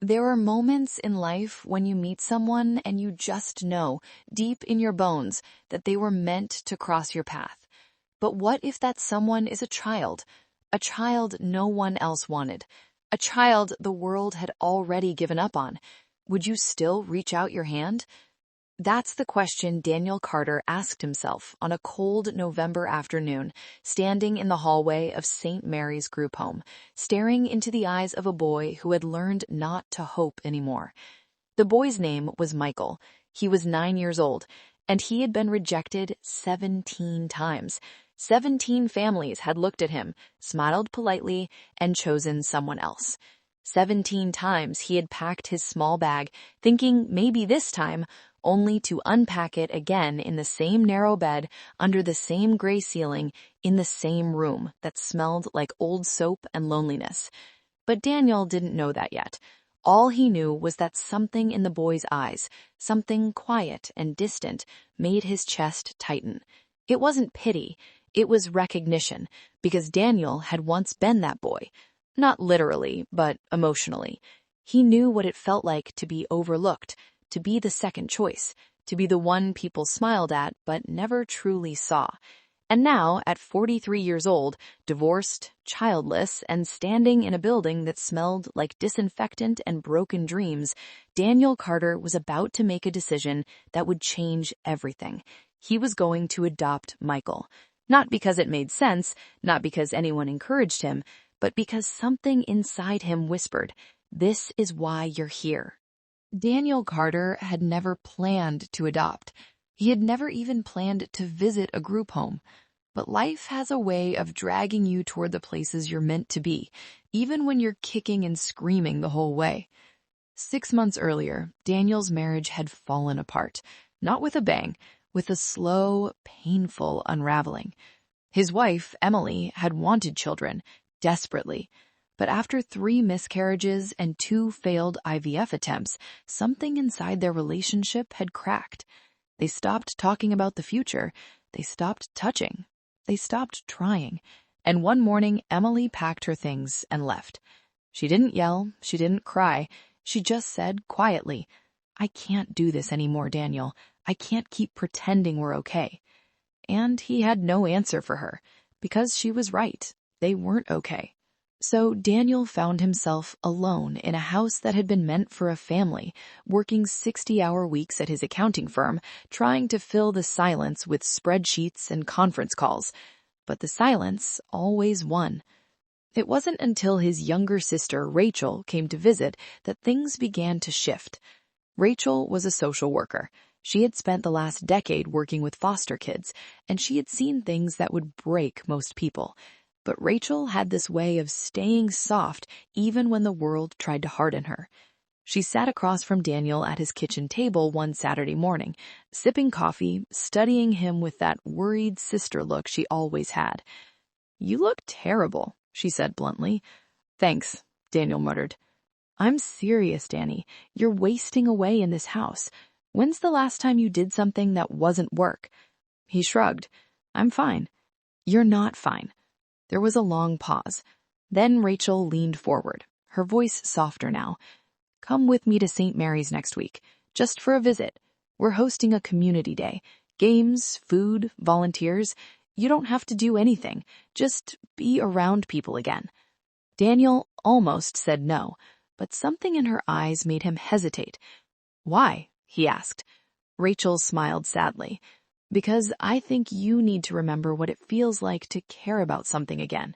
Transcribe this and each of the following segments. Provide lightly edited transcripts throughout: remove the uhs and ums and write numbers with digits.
There are moments in life when you meet someone and you just know, deep in your bones, that they were meant to cross your path. But what if that someone is a child? A child no one else wanted. A child the world had already given up on. Would you still reach out your hand? That's the question Daniel Carter asked himself on a cold November afternoon, standing in the hallway of St. Mary's group home, staring into the eyes of a boy who had learned not to hope anymore. The boy's name was Michael. He was 9 years old, and he had been rejected 17 times. 17 families had looked at him, smiled politely, and chosen someone else. 17 times he had packed his small bag, thinking maybe this time, only to unpack it again in the same narrow bed, under the same gray ceiling, in the same room that smelled like old soap and loneliness. But Daniel didn't know that yet. All he knew was that something in the boy's eyes, something quiet and distant, made his chest tighten. It wasn't pity, it was recognition, because Daniel had once been that boy. Not literally, but emotionally. He knew what it felt like to be overlooked, to be the second choice, to be the one people smiled at but never truly saw. And now, at 43 years old, divorced, childless, and standing in a building that smelled like disinfectant and broken dreams, Daniel Carter was about to make a decision that would change everything. He was going to adopt Michael. Not because it made sense, not because anyone encouraged him, but because something inside him whispered, "This is why you're here." Daniel Carter had never planned to adopt. He had never even planned to visit a group home. But life has a way of dragging you toward the places you're meant to be, even when you're kicking and screaming the whole way. 6 months earlier, Daniel's marriage had fallen apart, not with a bang, with a slow, painful unraveling. His wife, Emily, had wanted children, desperately. But after 3 miscarriages and 2 failed IVF attempts, something inside their relationship had cracked. They stopped talking about the future. They stopped touching. They stopped trying. And one morning, Emily packed her things and left. She didn't yell. She didn't cry. She just said quietly, "I can't do this anymore, Daniel. I can't keep pretending we're okay." And he had no answer for her, because she was right. They weren't okay. So Daniel found himself alone in a house that had been meant for a family, working 60-hour weeks at his accounting firm, trying to fill the silence with spreadsheets and conference calls. But the silence always won. It wasn't until his younger sister, Rachel, came to visit that things began to shift. Rachel was a social worker. She had spent the last decade working with foster kids, and she had seen things that would break most people. But Rachel had this way of staying soft even when the world tried to harden her. She sat across from Daniel at his kitchen table one Saturday morning, sipping coffee, studying him with that worried sister look she always had. "You look terrible," she said bluntly. "Thanks," Daniel muttered. "I'm serious, Danny. You're wasting away in this house. When's the last time you did something that wasn't work?" He shrugged. "I'm fine." "You're not fine." There was a long pause. Then Rachel leaned forward, her voice softer now. "Come with me to St. Mary's next week, just for a visit. We're hosting a community day. Games, food, volunteers. You don't have to do anything. Just be around people again." Daniel almost said no, but something in her eyes made him hesitate. "Why?" he asked. Rachel smiled sadly. "Because I think you need to remember what it feels like to care about something again."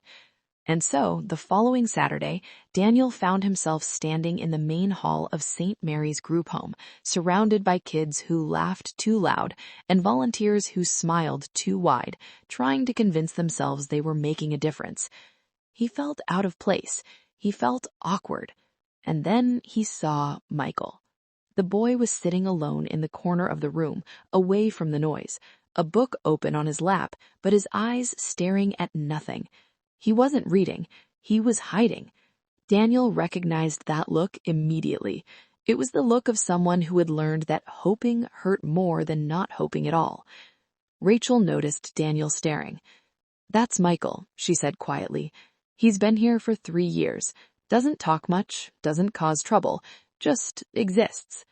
And so, the following Saturday, Daniel found himself standing in the main hall of St. Mary's group home, surrounded by kids who laughed too loud and volunteers who smiled too wide, trying to convince themselves they were making a difference. He felt out of place. He felt awkward. And then he saw Michael. The boy was sitting alone in the corner of the room, away from the noise, a book open on his lap, but his eyes staring at nothing. He wasn't reading. He was hiding. Daniel recognized that look immediately. It was the look of someone who had learned that hoping hurt more than not hoping at all. Rachel noticed Daniel staring. "That's Michael," she said quietly. "He's been here for 3 years. Doesn't talk much, doesn't cause trouble, just exists.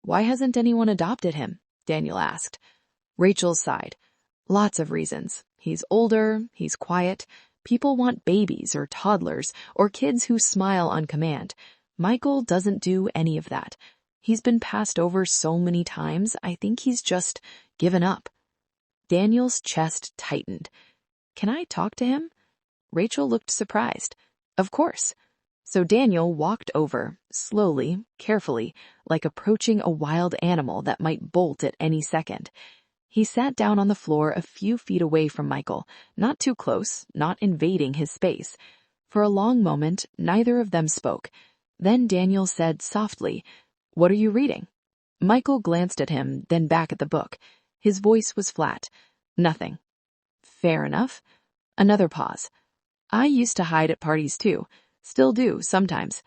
Why hasn't anyone adopted him? Daniel asked. Rachel sighed. Lots of reasons. He's older, he's quiet. People want babies or toddlers or kids who smile on command. Michael doesn't do any of that. He's been passed over so many times, I think he's just given up. Daniel's chest tightened. Can I talk to him? Rachel looked surprised. Of course. So Daniel walked over, slowly, carefully, like approaching a wild animal that might bolt at any second. He sat down on the floor a few feet away from Michael, not too close, not invading his space. For a long moment, neither of them spoke. Then Daniel said softly, "What are you reading?" Michael glanced at him, then back at the book. His voice was flat. Nothing. Fair enough. Another pause. I used to hide at parties too. Still do, sometimes.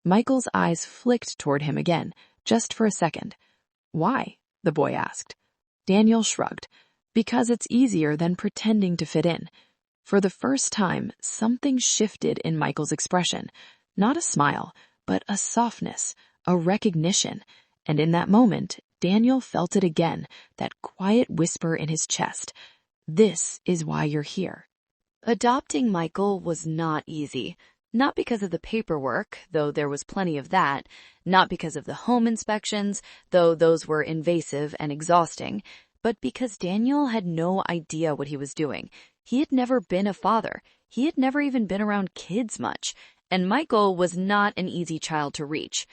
Michael's eyes flicked toward him again, just for a second. Why? The boy asked. Daniel shrugged. Because it's easier than pretending to fit in. For the first time, something shifted in Michael's expression. Not a smile, but a softness, a recognition. And in that moment, Daniel felt it again, that quiet whisper in his chest. This is why you're here. Adopting Michael was not easy. Not because of the paperwork, though there was plenty of that. Not because of the home inspections, though those were invasive and exhausting. But because Daniel had no idea what he was doing. He had never been a father. He had never even been around kids much. And Michael was not an easy child to reach.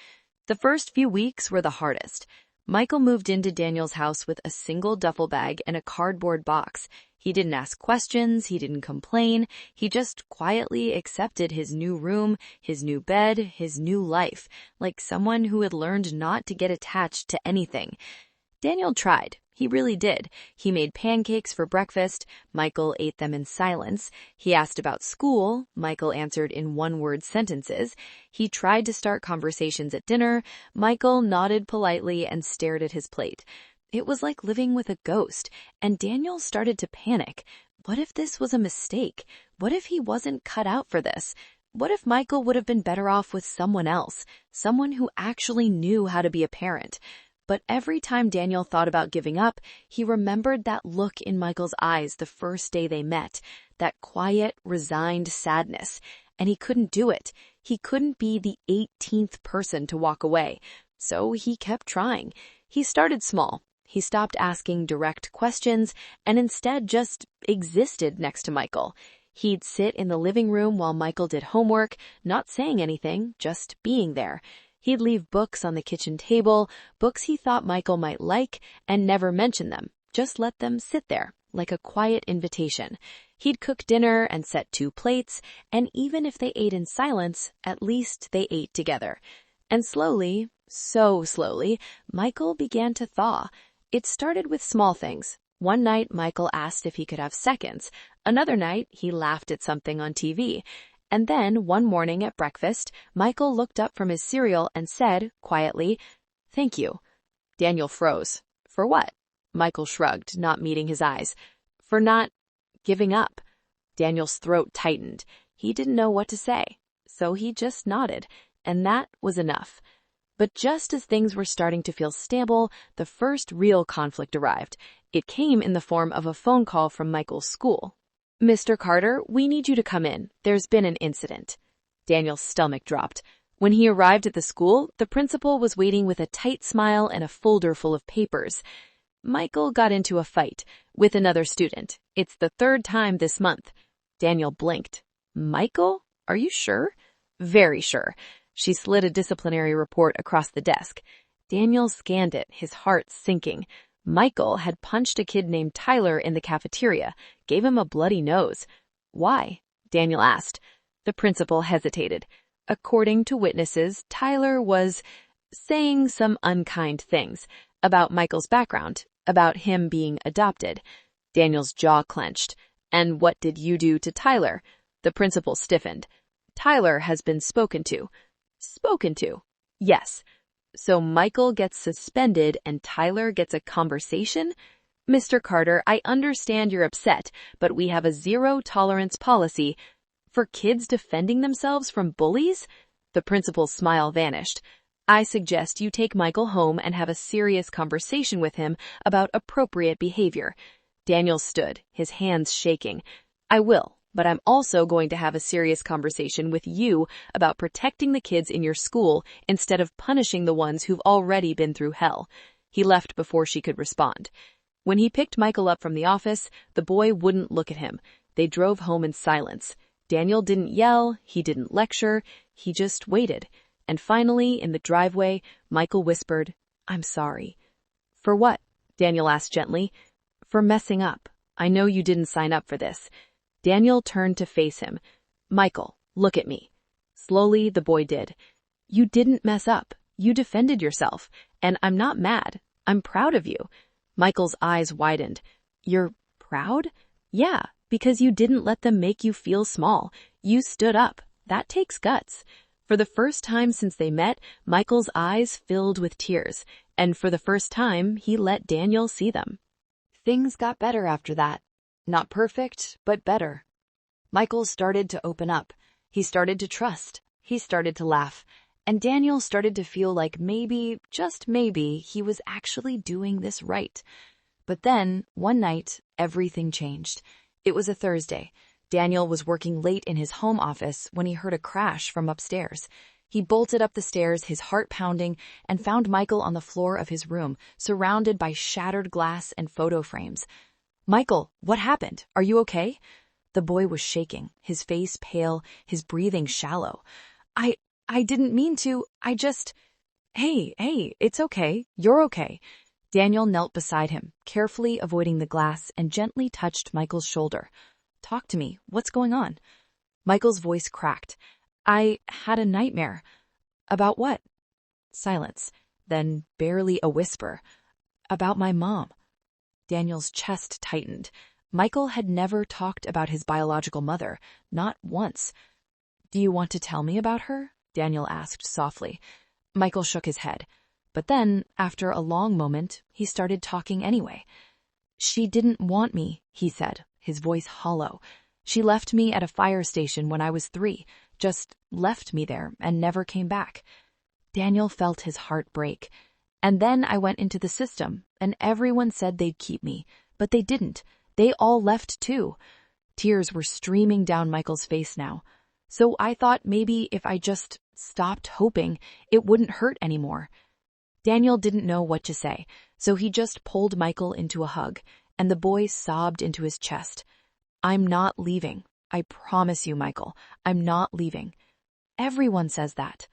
The first few weeks were the hardest. Michael moved into Daniel's house with a single duffel bag and a cardboard box. He didn't ask questions, he didn't complain, he just quietly accepted his new room, his new bed, his new life, like someone who had learned not to get attached to anything. Daniel tried. He really did. He made pancakes for breakfast. Michael ate them in silence. He asked about school. Michael answered in one-word sentences. He tried to start conversations at dinner. Michael nodded politely and stared at his plate. It was like living with a ghost, and Daniel started to panic. What if this was a mistake? What if he wasn't cut out for this? What if Michael would have been better off with someone else, someone who actually knew how to be a parent? But every time Daniel thought about giving up, he remembered that look in Michael's eyes the first day they met, that quiet, resigned sadness. And he couldn't do it. He couldn't be the 18th person to walk away. So he kept trying. He started small. He stopped asking direct questions and instead just existed next to Michael. He'd sit in the living room while Michael did homework, not saying anything, just being there. He'd leave books on the kitchen table, books he thought Michael might like, and never mention them, just let them sit there, like a quiet invitation. He'd cook dinner and set 2 plates, and even if they ate in silence, at least they ate together. And slowly, so slowly, Michael began to thaw. It started with small things. One night, Michael asked if he could have seconds. Another night, he laughed at something on TV. And then, one morning at breakfast, Michael looked up from his cereal and said, quietly, "Thank you." Daniel froze. For what? Michael shrugged, not meeting his eyes. For not giving up. Daniel's throat tightened. He didn't know what to say. So he just nodded. And that was enough. But just as things were starting to feel stable, the first real conflict arrived. It came in the form of a phone call from Michael's school. "Mr. Carter, we need you to come in. There's been an incident." Daniel's stomach dropped. When he arrived at the school, the principal was waiting with a tight smile and a folder full of papers. Michael got into a fight with another student. It's the 3rd time this month. Daniel blinked. "Michael? Are you sure?" "Very sure." She slid a disciplinary report across the desk. Daniel scanned it, his heart sinking. Michael had punched a kid named Tyler in the cafeteria, gave him a bloody nose. "Why?" Daniel asked. The principal hesitated. According to witnesses, Tyler was saying some unkind things about Michael's background, about him being adopted. Daniel's jaw clenched. "And what did you do to Tyler?" The principal stiffened. "Tyler has been spoken to." "Spoken to?" "Yes." "So Michael gets suspended and Tyler gets a conversation?" "Mr. Carter, I understand you're upset, but we have a zero-tolerance policy for kids defending themselves from bullies." The principal's smile vanished. I suggest you take Michael home and have a serious conversation with him about appropriate behavior. Daniel stood, his hands shaking. I will, but I'm also going to have a serious conversation with you about protecting the kids in your school instead of punishing the ones who've already been through hell. He left before she could respond. When he picked Michael up from the office, the boy wouldn't look at him. They drove home in silence. Daniel didn't yell, he didn't lecture, he just waited. And finally, in the driveway, Michael whispered, "I'm sorry." "For what?" Daniel asked gently. "For messing up. I know you didn't sign up for this." Daniel turned to face him. "Michael, look at me." Slowly, the boy did. "You didn't mess up. You defended yourself. And I'm not mad. I'm proud of you." Michael's eyes widened. "You're proud?" "Yeah, because you didn't let them make you feel small. You stood up. That takes guts." For the first time since they met, Michael's eyes filled with tears, and for the first time, he let Daniel see them. Things got better after that. Not perfect, but better. Michael started to open up. He started to trust. He started to laugh. And Daniel started to feel like maybe, just maybe, he was actually doing this right. But then, one night, everything changed. It was a Thursday. Daniel was working late in his home office when he heard a crash from upstairs. He bolted up the stairs, his heart pounding, and found Michael on the floor of his room, surrounded by shattered glass and photo frames. "Michael, what happened? Are you okay?" The boy was shaking, his face pale, his breathing shallow. I didn't mean to. I just... Hey, it's okay. You're okay." Daniel knelt beside him, carefully avoiding the glass, and gently touched Michael's shoulder. "Talk to me. What's going on?" Michael's voice cracked. "I had a nightmare." "About what?" Silence, then barely a whisper. "About my mom." Daniel's chest tightened. Michael had never talked about his biological mother, not once. "Do you want to tell me about her?" Daniel asked softly. Michael shook his head. But then, after a long moment, he started talking anyway. "She didn't want me," he said, his voice hollow. "She left me at a fire station when I was 3, just left me there and never came back." Daniel felt his heart break. "And then I went into the system, and everyone said they'd keep me, but they didn't. They all left too." Tears were streaming down Michael's face now. "So I thought maybe if I just stopped hoping, it wouldn't hurt anymore." Daniel didn't know what to say, so he just pulled Michael into a hug, and the boy sobbed into his chest. "I'm not leaving. I promise you, Michael, I'm not leaving." "Everyone says that."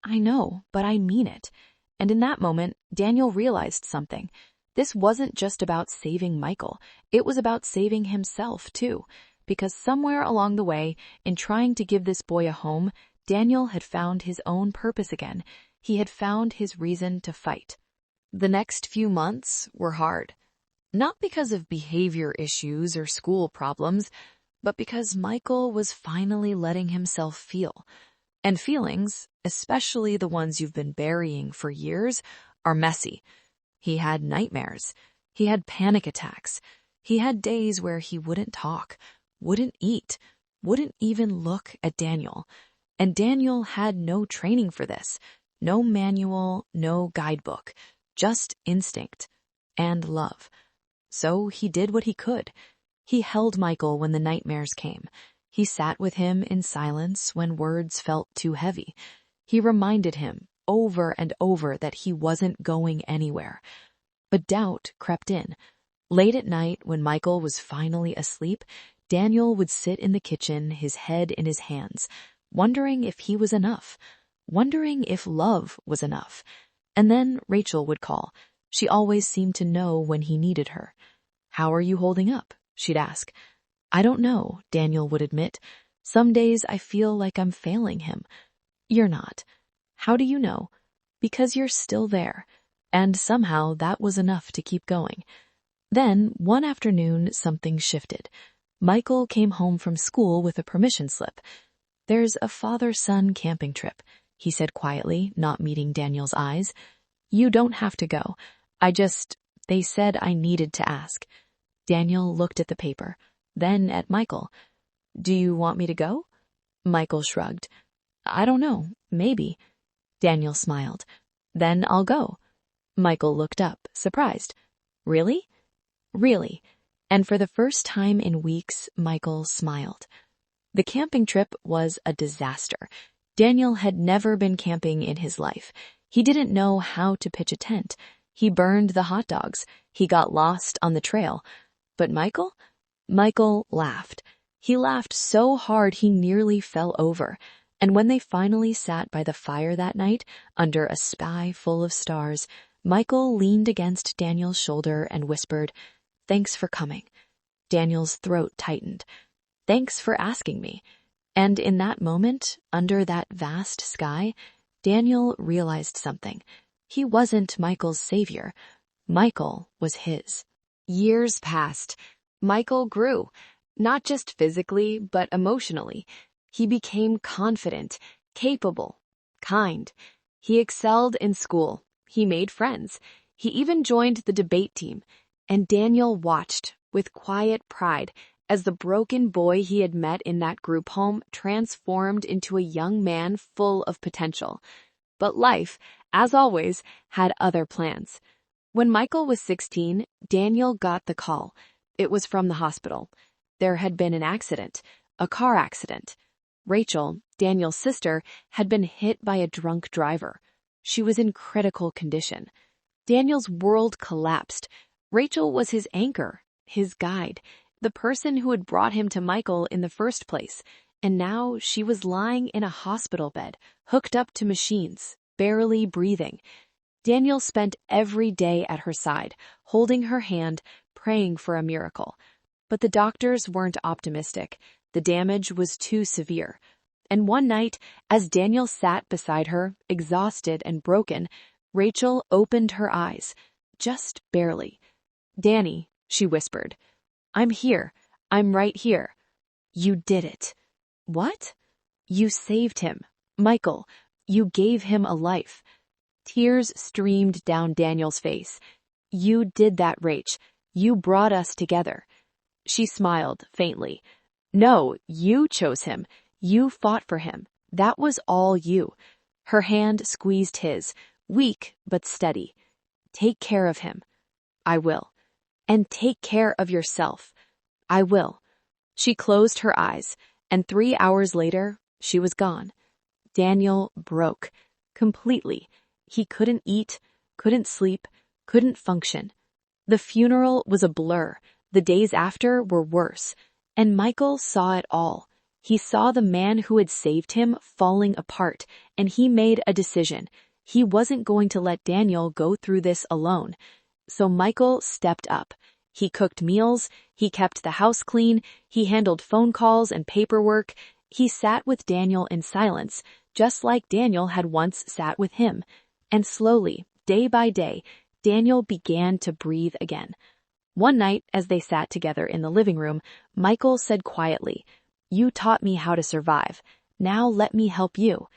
"I know, but I mean it." And in that moment, Daniel realized something. This wasn't just about saving Michael. It was about saving himself, too. Because somewhere along the way, in trying to give this boy a home, Daniel had found his own purpose again. He had found his reason to fight. The next few months were hard. Not because of behavior issues or school problems, but because Michael was finally letting himself feel. And feelings, especially the ones you've been burying for years, are messy. He had nightmares. He had panic attacks. He had days where he wouldn't talk, wouldn't eat, wouldn't even look at Daniel. And Daniel had no training for this. No manual, no guidebook. Just instinct and love. So he did what he could. He held Michael when the nightmares came. He sat with him in silence when words felt too heavy. He reminded him over and over that he wasn't going anywhere. But doubt crept in. Late at night, when Michael was finally asleep, Daniel would sit in the kitchen, his head in his hands, wondering if he was enough, wondering if love was enough. And then Rachel would call. She always seemed to know when he needed her. "How are you holding up?" she'd ask. "I don't know," Daniel would admit. "Some days I feel like I'm failing him." "You're not." "How do you know?" "Because you're still there." And somehow that was enough to keep going. Then, one afternoon, something shifted. Michael came home from school with a permission slip. "There's a father-son camping trip," he said quietly, not meeting Daniel's eyes. "You don't have to go. They said I needed to ask." Daniel looked at the paper, then at Michael. "Do you want me to go?" Michael shrugged. I don't know, maybe. Daniel smiled. Then I'll go. Michael looked up, surprised. Really? Really. And for the first time in weeks, Michael smiled. The camping trip was a disaster. Daniel had never been camping in his life. He didn't know how to pitch a tent. He burned the hot dogs. He got lost on the trail. But Michael? Michael laughed. He laughed so hard he nearly fell over. And when they finally sat by the fire that night, under a sky full of stars, Michael leaned against Daniel's shoulder and whispered, "Thanks for coming." Daniel's throat tightened. "Thanks for asking me." And in that moment, under that vast sky, Daniel realized something. He wasn't Michael's savior. Michael was his. Years passed. Michael grew, not just physically, but emotionally. He became confident, capable, kind. He excelled in school. He made friends. He even joined the debate team. And Daniel watched, with quiet pride, as the broken boy he had met in that group home transformed into a young man full of potential. But life, as always, had other plans. When Michael was 16, Daniel got the call. It was from the hospital. There had been an accident, a car accident. Rachel, Daniel's sister, had been hit by a drunk driver. She was in critical condition. Daniel's world collapsed. Rachel was his anchor, his guide, the person who had brought him to Michael in the first place. And now she was lying in a hospital bed, hooked up to machines, barely breathing. Daniel spent every day at her side, holding her hand, praying for a miracle. But the doctors weren't optimistic. The damage was too severe. And one night, as Daniel sat beside her, exhausted and broken, Rachel opened her eyes, just barely. "Danny," she whispered, "I'm here. I'm right here." "You did it." "What?" "You saved him. Michael, you gave him a life." Tears streamed down Daniel's face. "You did that, Rach. You brought us together." She smiled faintly. "No, you chose him. You fought for him. That was all you." Her hand squeezed his, weak but steady. "Take care of him." "I will." "And take care of yourself." "I will." She closed her eyes, and 3 hours later, she was gone. Daniel broke. Completely. He couldn't eat, couldn't sleep, couldn't function. The funeral was a blur. The days after were worse. And Michael saw it all. He saw the man who had saved him falling apart, and he made a decision. He wasn't going to let Daniel go through this alone. So Michael stepped up. He cooked meals, he kept the house clean, he handled phone calls and paperwork. He sat with Daniel in silence, just like Daniel had once sat with him. And slowly, day by day, Daniel began to breathe again. One night, as they sat together in the living room, Michael said quietly, "You taught me how to survive. Now let me help you."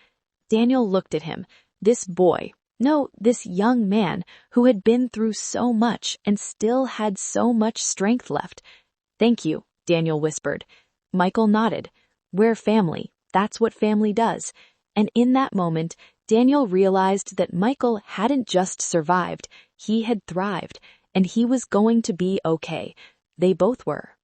Daniel looked at him, this boy, no, this young man who had been through so much and still had so much strength left. "Thank you," Daniel whispered. Michael nodded. "We're family. That's what family does." And in that moment, Daniel realized that Michael hadn't just survived, he had thrived, and he was going to be okay. They both were.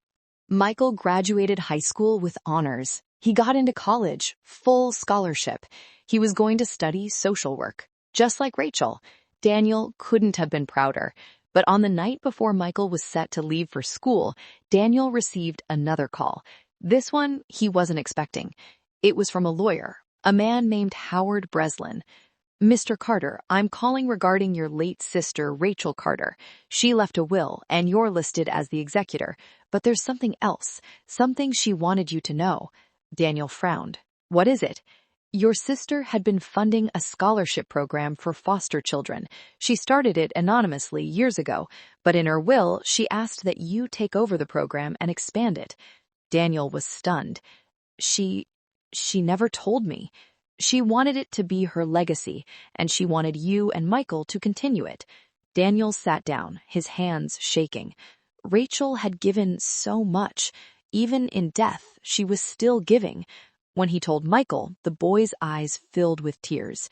Michael graduated high school with honors. He got into college, full scholarship. He was going to study social work. Just like Rachel, Daniel couldn't have been prouder. But on the night before Michael was set to leave for school, Daniel received another call. This one he wasn't expecting. It was from a lawyer, a man named Howard Breslin. "Mr. Carter, I'm calling regarding your late sister, Rachel Carter. She left a will, and you're listed as the executor. But there's something else, something she wanted you to know." Daniel frowned. "What is it?" "Your sister had been funding a scholarship program for foster children. She started it anonymously years ago, but in her will, she asked that you take over the program and expand it." Daniel was stunned. She never told me. She wanted it to be her legacy, and she wanted you and Michael to continue it." Daniel sat down, his hands shaking. Rachel had given so much. Even in death, she was still giving. When he told Michael, the boy's eyes filled with tears.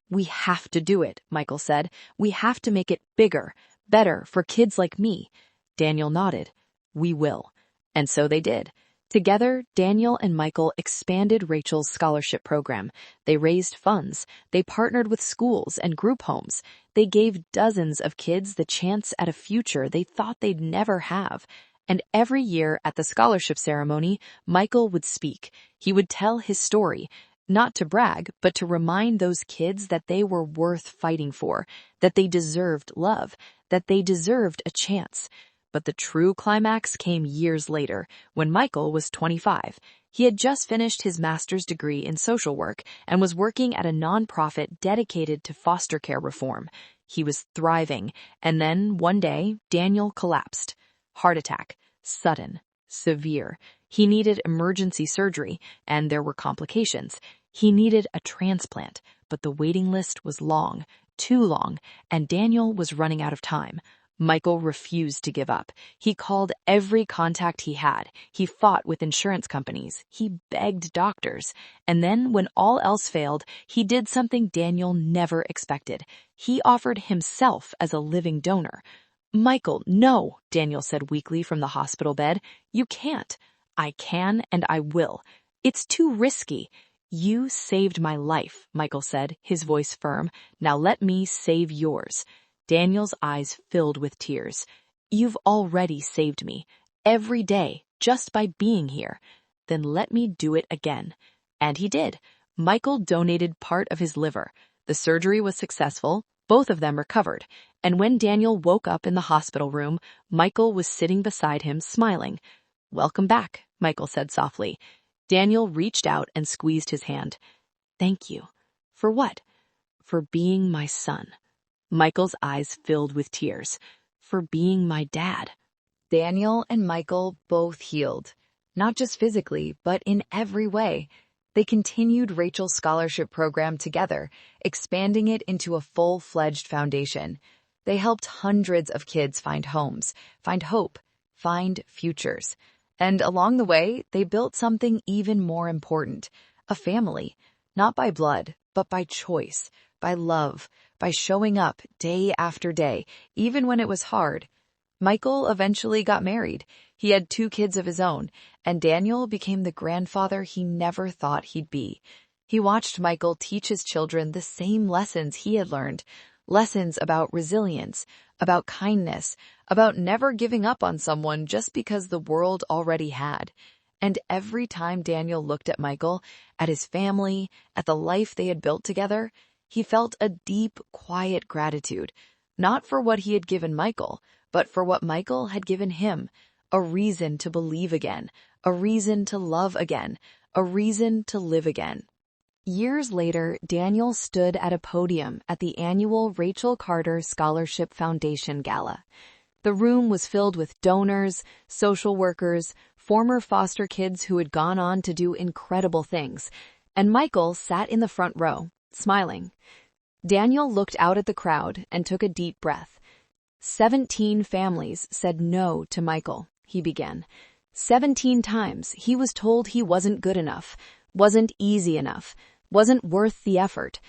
"We have to do it," Michael said. "We have to make it bigger, better for kids like me." Daniel nodded. "We will." And so they did. Together, Daniel and Michael expanded Rachel's scholarship program. They raised funds. They partnered with schools and group homes. They gave dozens of kids the chance at a future they thought they'd never have. And every year at the scholarship ceremony, Michael would speak. He would tell his story, not to brag, but to remind those kids that they were worth fighting for, that they deserved love, that they deserved a chance. But the true climax came years later, when Michael was 25. He had just finished his master's degree in social work and was working at a nonprofit dedicated to foster care reform. He was thriving, and then, one day, Daniel collapsed. Heart attack. Sudden. Severe. He needed emergency surgery, and there were complications. He needed a transplant, but the waiting list was long, too long, and Daniel was running out of time. Michael refused to give up. He called every contact he had. He fought with insurance companies. He begged doctors. And then, when all else failed, he did something Daniel never expected. He offered himself as a living donor. "Michael, no," Daniel said weakly from the hospital bed. "You can't." "I can and I will. It's too risky." "You saved my life," Michael said, his voice firm. "Now let me save yours." Daniel's eyes filled with tears. "You've already saved me. Every day, just by being here." "Then let me do it again." And he did. Michael donated part of his liver. The surgery was successful. Both of them recovered. And when Daniel woke up in the hospital room, Michael was sitting beside him, smiling. "Welcome back," Michael said softly. Daniel reached out and squeezed his hand. "Thank you." "For what?" "For being my son." Michael's eyes filled with tears. "For being my dad." Daniel and Michael both healed, not just physically, but in every way. They continued Rachel's scholarship program together, expanding it into a full-fledged foundation. They helped hundreds of kids find homes, find hope, find futures. And along the way, they built something even more important, a family, not by blood, but by choice, by love, by showing up day after day, even when it was hard. Michael eventually got married. He had 2 kids of his own, and Daniel became the grandfather he never thought he'd be. He watched Michael teach his children the same lessons he had learned, lessons about resilience, about kindness, about never giving up on someone just because the world already had. And every time Daniel looked at Michael, at his family, at the life they had built together, he felt a deep, quiet gratitude, not for what he had given Michael, but for what Michael had given him, a reason to believe again, a reason to love again, a reason to live again. Years later, Daniel stood at a podium at the annual Rachel Carter Scholarship Foundation Gala. The room was filled with donors, social workers, former foster kids who had gone on to do incredible things, and Michael sat in the front row, smiling. Daniel looked out at the crowd and took a deep breath. 17 families said no to Michael, he began. 17 times he was told he wasn't good enough, wasn't easy enough, wasn't worth the effort.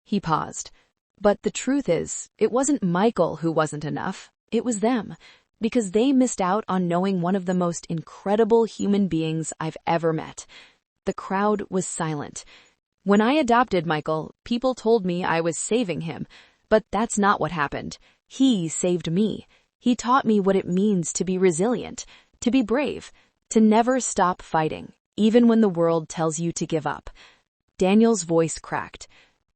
He paused. But the truth is, it wasn't Michael who wasn't enough. It was them, because they missed out on knowing one of the most incredible human beings I've ever met. The crowd was silent. When I adopted Michael, people told me I was saving him, but that's not what happened. He saved me. He taught me what it means to be resilient, to be brave, to never stop fighting, even when the world tells you to give up. Daniel's voice cracked.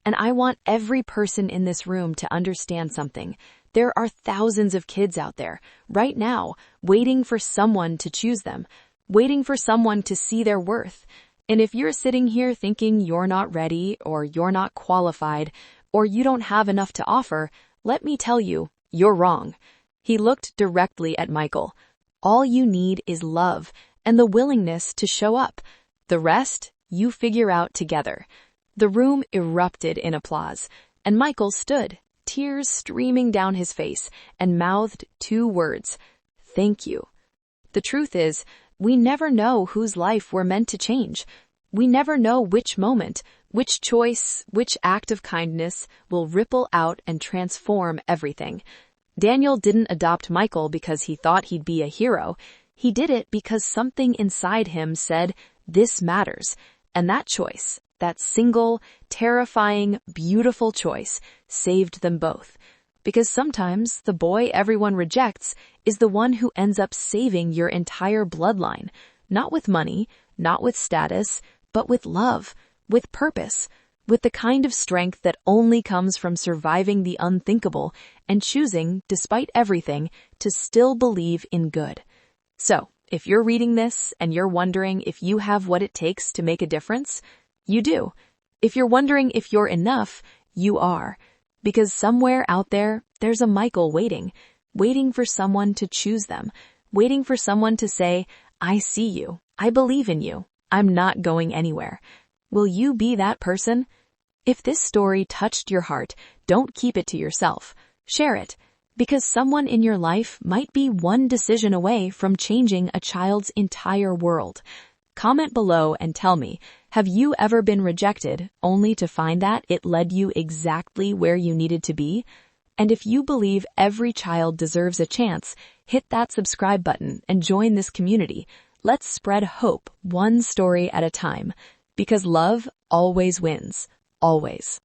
And I want every person in this room to understand something. There are thousands of kids out there, right now, waiting for someone to choose them, waiting for someone to see their worth. And if you're sitting here thinking you're not ready, or you're not qualified, or you don't have enough to offer, let me tell you, you're wrong. He looked directly at Michael. All you need is love and the willingness to show up. The rest, you figure out together. The room erupted in applause, and Michael stood, tears streaming down his face, and mouthed 2 words, "Thank you." The truth is, we never know whose life we're meant to change. We never know which moment, which choice, which act of kindness will ripple out and transform everything. Daniel didn't adopt Michael because he thought he'd be a hero. He did it because something inside him said, this matters. And that choice, that single, terrifying, beautiful choice, saved them both. Because sometimes the boy everyone rejects is the one who ends up saving your entire bloodline. Not with money, not with status, but with love, with purpose, with the kind of strength that only comes from surviving the unthinkable and choosing, despite everything, to still believe in good. So, if you're reading this and you're wondering if you have what it takes to make a difference, you do. If you're wondering if you're enough, you are. Because somewhere out there, there's a Michael waiting for someone to choose them, waiting for someone to say, I see you, I believe in you, I'm not going anywhere. Will you be that person? If this story touched your heart, don't keep it to yourself. Share it, because someone in your life might be one decision away from changing a child's entire world. Comment below and tell me, have you ever been rejected only to find that it led you exactly where you needed to be? And if you believe every child deserves a chance, hit that subscribe button and join this community. Let's spread hope one story at a time, because love always wins, always.